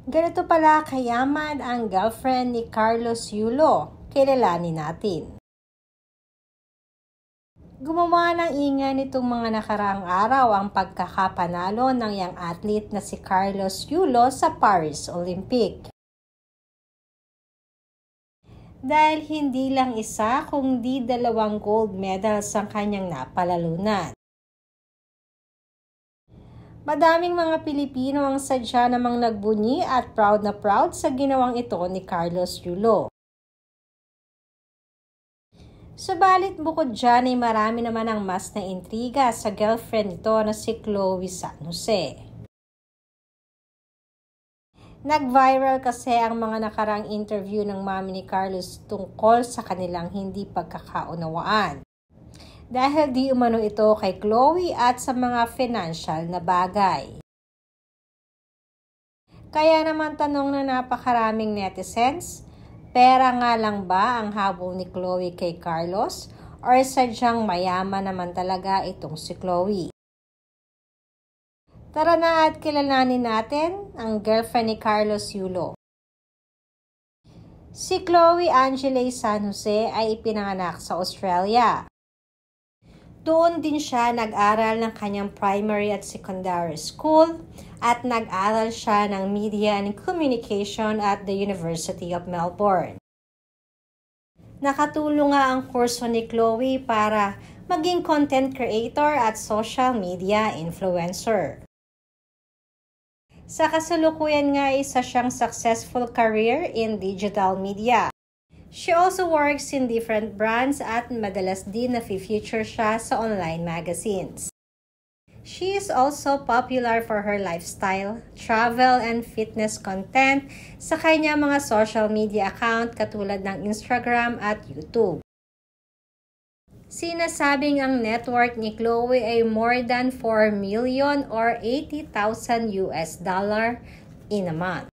Ganito pala kayaman ang girlfriend ni Carlos Yulo, kilalanin natin. Gumawa ng ingay nitong mga nakaraang araw ang pagkakapanalo ng young athlete na si Carlos Yulo sa Paris Olympic. Dahil hindi lang isa kundi 2 gold medals ang kanyang napalalunan. Madaming mga Pilipino ang sadya namang nagbunyi at proud na proud sa ginawang ito ni Carlos Yulo. Subalit bukod dyan ay marami naman ang mas na intriga sa girlfriend nito na si Chloe San Jose. Nag-viral kasi ang mga nakarang interview ng mami ni Carlos tungkol sa kanilang hindi pagkakaunawaan. Dahil di umano ito kay Chloe at sa mga financial na bagay. Kaya naman tanong na napakaraming netizens, pera nga lang ba ang habol ni Chloe kay Carlos or sadyang mayaman naman talaga itong si Chloe? Tara na at kilalanin natin ang girlfriend ni Carlos Yulo. Si Chloe Angele San Jose ay ipinanganak sa Australia. Doon din siya nag-aral ng kanyang primary at secondary school at nag-aral siya ng Media and Communication at the University of Melbourne. Nakatulong nga ang kurso ni Chloe para maging content creator at social media influencer. Sa kasalukuyan nga isa siyang successful career in digital media. She also works in different brands at madalas din na-feature siya sa online magazines. She is also popular for her lifestyle, travel, and fitness content sa kanya mga social media account katulad ng Instagram at YouTube. Sinasabing ang network ni Chloe ay more than 4 million or $80,000 in a month.